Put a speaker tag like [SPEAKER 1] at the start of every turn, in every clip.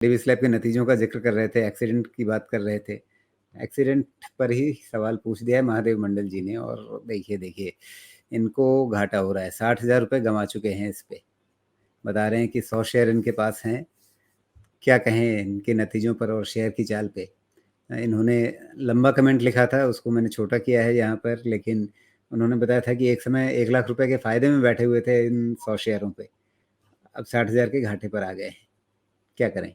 [SPEAKER 1] Davis lab के नतीजों का ज़िक्र कर रहे थे, एक्सीडेंट की बात कर रहे थे। एक्सीडेंट पर ही सवाल पूछ दिया है महादेव मंडल जी ने और देखिए, इनको घाटा हो रहा है। 60,000 रुपए गँवा चुके हैं इस पे। बता रहे हैं कि 100 शेयर इनके पास हैं। क्या कहें इनके नतीजों पर और शेयर की चाल पे। इन्होंने लंबा कमेंट लिखा था, उसको मैंने छोटा किया है यहाँ पर, लेकिन उन्होंने बताया था कि एक समय 1 लाख रुपए के फ़ायदे में बैठे हुए थे इन 100 शेयरों पे। अब 60,000 के घाटे पर आ गए हैं। क्या करें?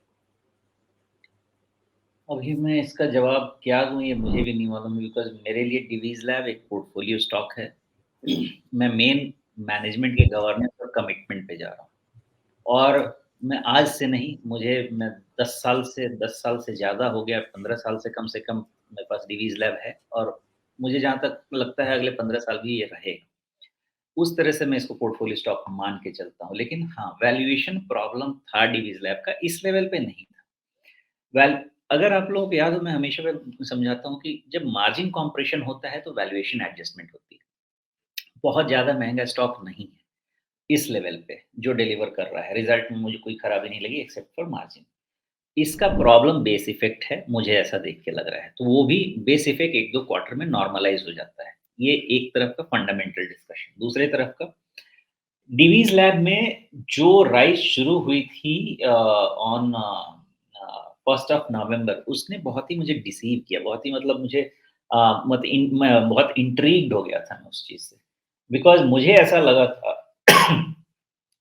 [SPEAKER 2] अभी मैं इसका जवाब क्या दूँ ये मुझे भी नहीं मालूम, बिकॉज़ मेरे लिए डिवीज़ लैब एक पोर्टफोलियो स्टॉक है। मैं मेन मैनेजमेंट के गवर्नेंस और कमिटमेंट पे जा रहा हूँ। और मैं आज से नहीं, मैं 10 साल से ज़्यादा हो गया, 15 साल से कम मेरे पास डिवीज़ लैब है और मुझे जहाँ तक लगता है अगले 15 साल भी ये रहेगा। उस तरह से मैं इसको पोर्टफोलियो स्टॉक मान के चलता हूँ। लेकिन हाँ, वैल्यूएशन प्रॉब्लम था डिवीज़ लैब का, इस लेवल पे नहीं था। वैल अगर आप लोगों को याद हो, मैं हमेशा समझाता हूँ कि जब मार्जिन कंप्रेशन होता है तो वैल्यूएशन एडजस्टमेंट होती है। बहुत ज़्यादा महँगा स्टॉक नहीं है, इस लेवल पे जो डिलीवर कर रहा है। रिज़ल्ट में मुझे कोई खराबी नहीं लगी एक्सेप्ट फॉर मार्जिन। इसका प्रॉब्लम बेस इफ़ेक्ट है, मुझे ऐसा देख के लग रहा है। तो वो भी बेस इफ़ेक्ट 1-2 क्वार्टर में नॉर्मलाइज़ हो जाता है। ये एक तरफ का फंडामेंटल डिस्कशन। दूसरे तरफ का डिवीज़ लैब में जो राइज़ शुरू हुई थी ऑन 1st ऑफ नवंबर, उसने बहुत ही मुझे डिसीव किया, बहुत ही मतलब मुझे मैं बहुत इंट्रिग्ड हो गया था मैं उस चीज़ से। बिकॉज़ मुझे ऐसा लगा था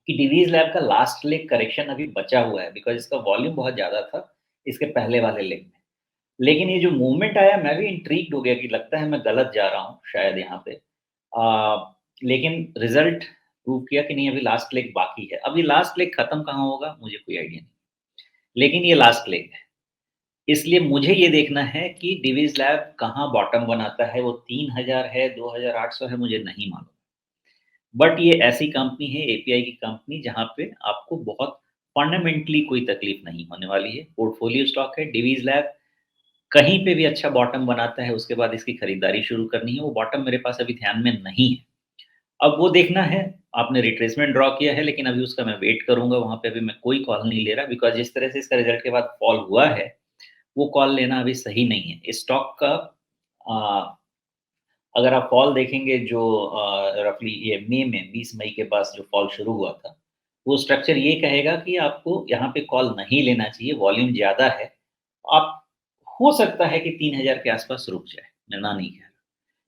[SPEAKER 2] कि डिवीज़ लैब का लास्ट लेग करेक्शन अभी बचा हुआ है, बिकॉज़ इसका वॉल्यूम बहुत ज़्यादा था, इसके पहले वाले लेग में। लेकिन ये जो मूवमेंट आया, मैं भी इंट्रिग्ड हो गया कि लगता है मैं गलत जा रहा हूँ शायद यहाँ पे। लेकिन रिज़ल्ट प्रूव किया कि नहीं, अभी लास्ट लेग बाकी है। अभी लास्ट लेग खत्म कहाँ होगा मुझे कोई आइडिया नहीं। लेकिन ये लास्ट लेग है। इसलिए मुझे ये देखना है कि डिवीज़ लैब कहाँ बॉटम बनाता है, वो 3000 है, 2800 है, मुझे नहीं मालूम। बट ये ऐसी कंपनी है, एपीआई की कंपनी, जहाँ पे आपको बहुत फंडामेंटली कोई तकलीफ नहीं होने वाली है। पोर्टफोलियो स्टॉक है, डिवीज़ लैब कहीं पे भी अच्छा बॉटम बनाता है, उसके बाद इसकी खरीदारी शुरू करनी है। वो बॉटम मेरे पास अभी ध्यान में नहीं है। अब वो देखना है, आपने रिट्रेसमेंट ड्रॉ किया है, लेकिन अभी उसका मैं वेट करूँगा, वहाँ पे अभी मैं कोई कॉल नहीं ले रहा, बिकॉज़ जिस तरह से इसका रिज़ल्ट के बाद फॉल हुआ है, वो कॉल लेना अभी सही नहीं है। इस स्टॉक का अ, अगर आप फॉल देखेंगे जो रफ़ली ये मई में 20 मई के पास जो फॉल शुरू हुआ था, वो स्ट्रक्चर ये कहेगा कि आपको यहाँ पे कॉल नहीं लेना चाहिए, वॉल्यूम ज़्यादा है। आप हो सकता है कि 3000 के आस-पास रुक जाए, मैं ना नहीं कह रहा।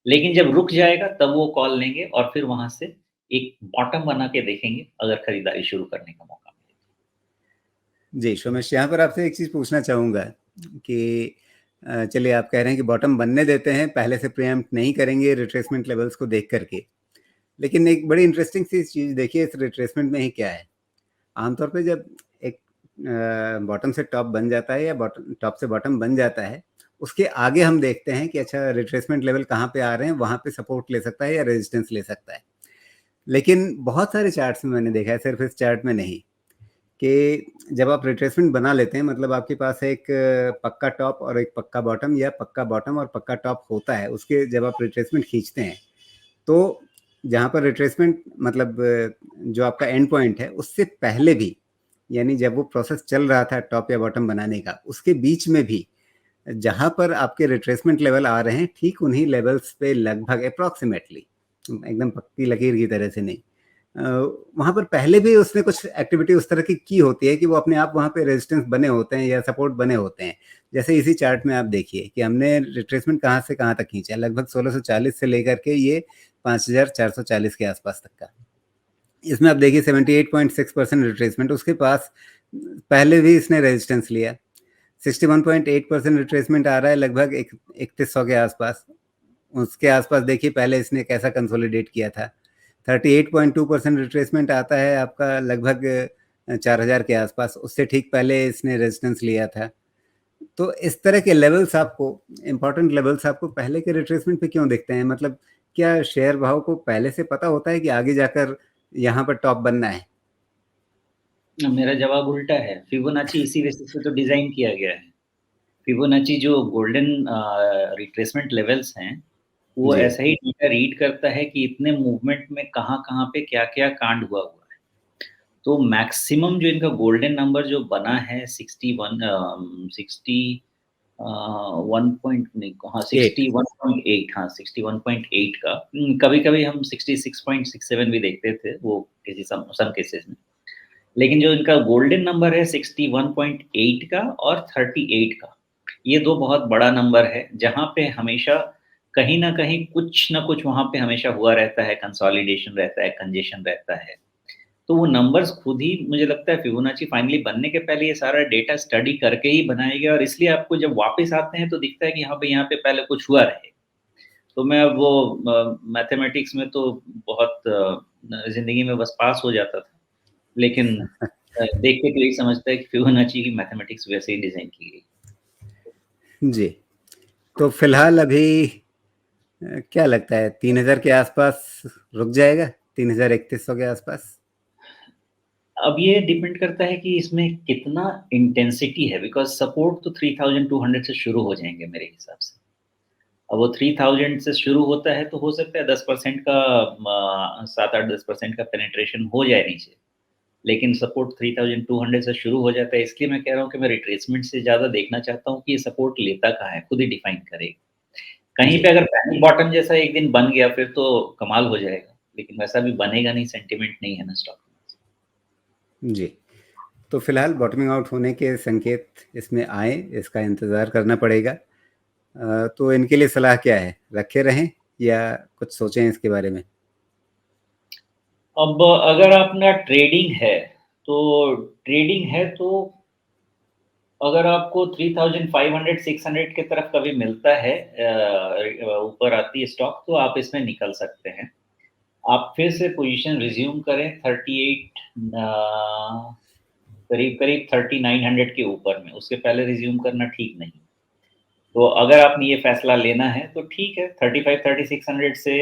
[SPEAKER 2] लेकिन जब रुक जाएगा तब वो कॉल लेंगे और फिर वहाँ से एक बॉटम बना के देखेंगे, अगर खरीदारी शुरू करने का मौका मिले।
[SPEAKER 1] जी, सोमेश, यहाँ पर आपसे एक चीज़ पूछना चाहूँगा कि चलिए आप कह रहे हैं कि बॉटम बनने देते हैं, पहले से प्रीएम्प्ट नहीं करेंगे रिट्रेसमेंट लेवल्स को देख कर के। लेकिन एक बड़ी इंटरेस्टिंग सी चीज़ देखिए इस रिट्रेसमेंट में ही क्या है। आमतौर पे जब एक बॉटम से टॉप बन जाता है या बॉटम टॉप से बॉटम बन जाता है, उसके आगे हम देखते हैं कि अच्छा रिट्रेसमेंट लेवल कहाँ पे आ रहे हैं, वहाँ पे सपोर्ट ले सकता है या रेजिस्टेंस ले सकता है। लेकिन बहुत सारे चार्ट्स में मैंने देखा है, सिर्फ इस चार्ट में नहीं, कि जब आप रिट्रेसमेंट बना लेते हैं, मतलब आपके पास एक पक्का टॉप और एक पक्का बॉटम या पक्का बॉटम और पक्का टॉप होता है, उसके जब आप रिट्रेसमेंट खींचते हैं, तो जहाँ पर रिट्रेसमेंट मतलब जो आपका एंड पॉइंट है, उससे पहले भी, यानी जब वो प्रोसेस चल रहा था टॉप या बॉटम बनाने का, उसके बीच में भी जहाँ पर आपके रिट्रेसमेंट लेवल आ रहे हैं, ठीक उन्हीं लेवल्स पे लगभग अप्रॉक्सिमेटली, एकदम पक्की लकीर की तरह से नहीं, वहाँ पर पहले भी उसने कुछ एक्टिविटी उस तरह की होती है कि वो अपने आप वहाँ पे रेजिस्टेंस बने होते हैं या सपोर्ट बने होते हैं। जैसे इसी चार्ट में आप देखिए कि हमने रिट्रेसमेंट कहाँ से कहाँ तक खींचा है, लगभग 1640 से लेकर के ये 5440 के आसपास तक का। इसमें आप देखिए 78.6% रिट्रेसमेंट, उसके पास पहले भी इसने रेजिस्टेंस लिया। 61.8% रिट्रेसमेंट आ रहा है लगभग 3100 के आसपास। उसके आसपास देखिए पहले इसने कैसा कंसोलिडेट किया था। 38.2% रिट्रेसमेंट आता है आपका लगभग 4000 के आसपास, उससे ठीक पहले इसने रेजिस्टेंस लिया था। तो इस तरह के लेवल्स आपको, इंपॉर्टेंट लेवल्स आपको पहले के रिट्रेसमेंट पे क्यों दिखते हैं? मतलब क्या शेयर भाव को पहले से पता होता है कि आगे जाकर यहाँ पर टॉप बनना है?
[SPEAKER 2] मेरा जवाब उल्टा है, फिबोनाची इसी बेसिस पे तो डिज़ाइन किया गया है। फिबोनाची जो गोल्डन रिट्रेसमेंट लेवल्स हैं, वो
[SPEAKER 1] जी।
[SPEAKER 2] ऐसा ही डेटा रीड करता है कि इतने मूवमेंट में कहाँ-कहाँ पे क्या-क्या कांड हुआ हुआ है। तो मैक्सिमम जो इनका गोल्डन नंबर जो बना है 60 1 पॉइंट नहीं हाँ,
[SPEAKER 1] 8
[SPEAKER 2] 61.8 हाँ, 61.8 का कभी-कभी हम 66.67 भी देखते थे, वो किसी सम केसेज़ में। लेकिन जो इनका गोल्डन नंबर है 61.8 का और 38 का, ये 2 बहुत बड़ा नंबर है, जहाँ पे हमेशा कहीं न कहीं कुछ न कुछ वहाँ पे हमेशा हुआ रहता है, कंसोलिडेशन रहता है, कंजेशन रहता है। तो वो नंबर्स खुद ही मुझे लगता है फिबोनाची फाइनली बनने के पहले ये सारा डेटा स्टडी करके ही बनाया गया और इसलिए आपको जब वापस आते हैं तो दिखता है कि हाँ, भई यहाँ पे पहले कुछ हुआ रहे। तो मैं अब वो मैथमेटिक्स में तो बहुत ज़िंदगी में बस पास हो जाता था। लेकिन देख के तो यही समझता है कि फिबोनाची की मैथमेटिक्स वैसे ही डिज़ाइन की गई।
[SPEAKER 1] जी। तो फिलहाल अभी क्या लगता है 3000 के आसपास रुक जाएगा? 3100 के आसपास?
[SPEAKER 2] अब ये डिपेंड करता है कि इसमें कितना इंटेंसिटी है बिकॉज़ सपोर्ट तो 3200 से शुरू हो जाएँगे मेरे हिसाब से। अब वो 3000 से शुरू होता है तो हो सकता है 10% का 7-8-10% का पेनिट्रेशन हो जाए नीचे। लेकिन सपोर्ट 3200 से शुरू हो जाता है इसलिए मैं कह रहा हूँ कि मैं रिट्रेसमेंट से ज़्यादा देखना चाहता हूँ कि ये सपोर्ट लेता कहाँ है, खुद ही डिफाइन करे। कहीं
[SPEAKER 1] जी,
[SPEAKER 2] पे अगर पैनिक बॉटम जैसा एक दिन बन गया फिर तो कमाल हो जाएगा, लेकिन वैसा भी बनेगा नहीं, सेंटिमेंट नहीं है ना स्टॉक में।
[SPEAKER 1] जी। तो फिलहाल बॉटमिंग आउट होने के संकेत इसमें आए, इसका इंतज़ार करना पड़ेगा। तो इनके लिए सलाह क्या है? रखे रहें या कुछ सोचें इसके बारे में?
[SPEAKER 2] अब अगर अपना ट्रेडिंग है तो अगर आपको 3500 600 की तरफ कभी मिलता है ऊपर आती है स्टॉक तो आप इसमें निकल सकते हैं। आप फिर से पोज़ीशन रिज़्यूम करें 38 करीब-करीब 3900 के ऊपर में, उसके पहले रिज़्यूम करना ठीक नहीं। तो अगर आपने ये फ़ैसला लेना है तो ठीक है 35-3600 से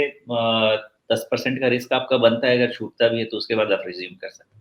[SPEAKER 2] 10% का रिस्क आपका बनता है, अगर छूटता भी है तो उसके बाद आप रिज़्यूम कर सकते हैं।